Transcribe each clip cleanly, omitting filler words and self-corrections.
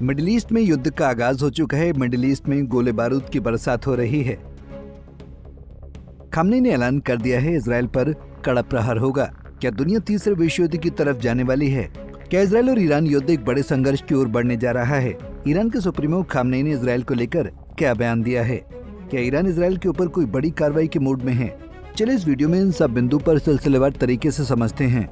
Middle east में युद्ध का आगाज हो चुका है। मिडिल ईस्ट में गोले बारूद की बरसात हो रही है। खामनेई ने ऐलान कर दिया है इजराइल पर कड़ा प्रहार होगा। क्या दुनिया तीसरे विश्व युद्ध की तरफ जाने वाली है? क्या इजराइल और ईरान युद्ध एक बड़े संघर्ष की ओर बढ़ने जा रहा है? ईरान के सुप्रीमो खामनेई ने इजराइल को लेकर क्या बयान दिया है? क्या ईरान इजराइल के ऊपर कोई बड़ी कार्रवाई के मूड में है? चलिए इस वीडियो में इन सब बिंदु पर सिलसिलेवार तरीके से समझते हैं।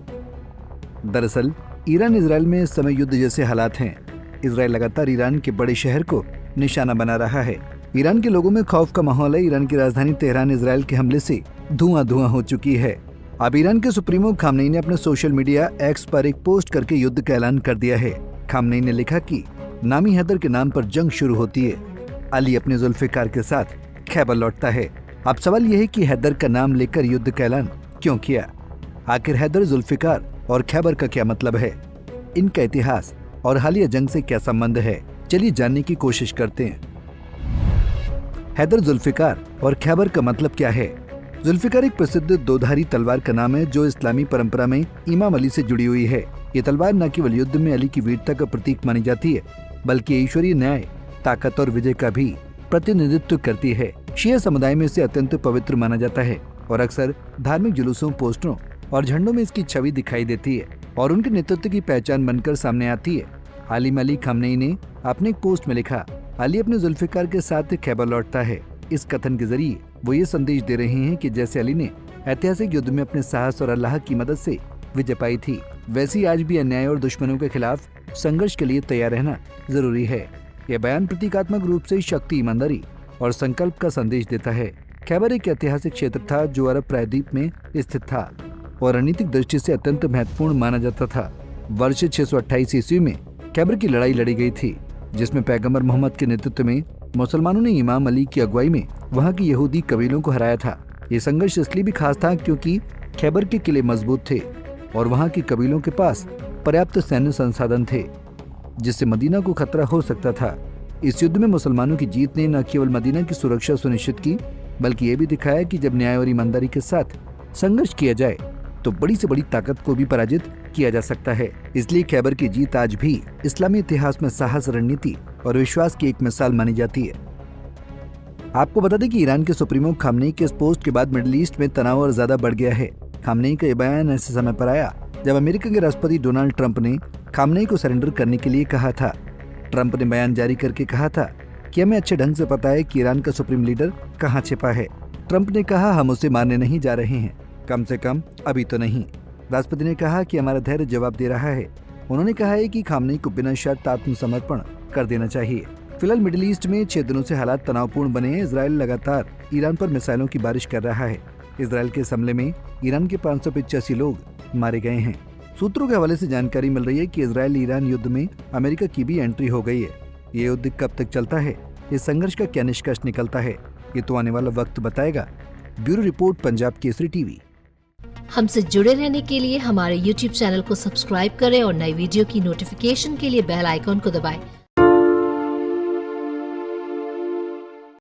दरअसल ईरान इजराइल में इस समय युद्ध जैसे हालात हैं। इजराइल लगातार ईरान के बड़े शहर को निशाना बना रहा है। ईरान के लोगों में खौफ का माहौल है। ईरान की राजधानी तेहरान इजराइल के हमले से धुआं हो चुकी है। अब ईरान के सुप्रीमो खामनेई ने अपने सोशल मीडिया एक्स पर एक पोस्ट करके युद्ध का ऐलान कर दिया है। खामनेई ने लिखा कि नामी हैदर के नाम पर जंग शुरू होती है। अली अपने जुल्फिकार के साथ खैबर लौटता है। अब सवाल यह है कि हैदर का नाम लेकर युद्ध का ऐलान क्यों किया? आखिर हैदर, जुल्फिकार और खैबर का क्या मतलब है? इनका इतिहास और हालिया जंग से क्या संबंध है? चलिए जानने की कोशिश करते हैं। हैदर, जुल्फिकार और खैबर का मतलब क्या है? जुल्फिकार एक प्रसिद्ध दोधारी तलवार का नाम है जो इस्लामी परंपरा में इमाम अली से जुड़ी हुई है। ये तलवार न केवल युद्ध में अली की वीरता का प्रतीक मानी जाती है, बल्कि ईश्वरीय न्याय, ताकत और विजय का भी प्रतिनिधित्व करती है। शिया समुदाय में इसे अत्यंत पवित्र माना जाता है और अक्सर धार्मिक जुलूसों, पोस्टरों और झंडों में इसकी छवि दिखाई देती है और उनके नेतृत्व की पहचान बनकर सामने आती है। आलिम अली खामनेई ने अपने एक पोस्ट में लिखा, अली अपने जुल्फिकार के साथ खैबर लौटता है। इस कथन के जरिए वो ये संदेश दे रहे हैं कि जैसे अली ने ऐतिहासिक युद्ध में अपने साहस और अल्लाह की मदद से विजय पाई थी, वैसे ही आज भी अन्याय और दुश्मनों के खिलाफ संघर्ष के लिए तैयार रहना जरूरी है। यह बयान प्रतीकात्मक रूप से शक्ति, ईमानदारी और संकल्प का संदेश देता है। खैबर एक ऐतिहासिक क्षेत्र था जो अरब प्रायद्वीप में स्थित था और रणनीतिक दृष्टि से अत्यंत महत्वपूर्ण माना जाता था। वर्ष 628 ईस्वी में खैबर की लड़ाई लड़ी गई थी, जिसमें पैगंबर मोहम्मद के नेतृत्व में मुसलमानों ने इमाम अली की अगुवाई में वहां के यहूदी कबीलों को हराया था। ये संघर्ष इसलिए भी खास था क्योंकि खैबर के किले मजबूत थे और वहां के कबीलों के पास पर्याप्त सैन्य संसाधन थे, जिससे मदीना को खतरा हो सकता था। इस युद्ध में मुसलमानों की जीत ने न केवल मदीना की सुरक्षा सुनिश्चित की, बल्कि ये भी दिखाया कि जब न्याय और ईमानदारी के साथ संघर्ष किया जाए तो बड़ी से बड़ी ताकत को भी पराजित किया जा सकता है। इसलिए खैबर की जीत आज भी इस्लामी इतिहास में साहस, रणनीति और विश्वास की एक मिसाल मानी जाती है। आपको बता दें कि ईरान के सुप्रीमो खामनेई के इस पोस्ट के बाद मिडिल ईस्ट में तनाव और ज्यादा बढ़ गया है। खामनेई का यह बयान ऐसे समय पर आया जब अमेरिका के राष्ट्रपति डोनाल्ड ट्रंप ने खामनेई को सरेंडर करने के लिए कहा था। ट्रंप ने बयान जारी करके कहा था कि हमें अच्छे ढंग से पता है कि ईरान का सुप्रीम लीडर कहाँ छिपा है। ट्रंप ने कहा, हम उसे मारने नहीं जा रहे हैं, कम से कम अभी तो नहीं। राष्ट्रपति ने कहा कि हमारा धैर्य जवाब दे रहा है। उन्होंने कहा है कि खामनेई को बिना शर्त आत्मसमर्पण कर देना चाहिए। फिलहाल मिडिल ईस्ट में 6 दिनों से हालात तनावपूर्ण बने हैं। इजराइल लगातार ईरान पर मिसाइलों की बारिश कर रहा है। इजराइल के इस हमले में ईरान के 585 लोग मारे गए हैं। सूत्रों के हवाले से जानकारी मिल रही है कि इजराइल ईरान युद्ध में अमेरिका की भी एंट्री हो गई है। ये युद्ध कब तक चलता है, इस संघर्ष का क्या निष्कर्ष निकलता है, ये तो आने वाला वक्त बताएगा। Bureau report, Punjab Kesari TV. हमसे जुड़े रहने के लिए हमारे YouTube चैनल को सब्सक्राइब करें और नई वीडियो की नोटिफिकेशन के लिए बेल आइकॉन को दबाएं।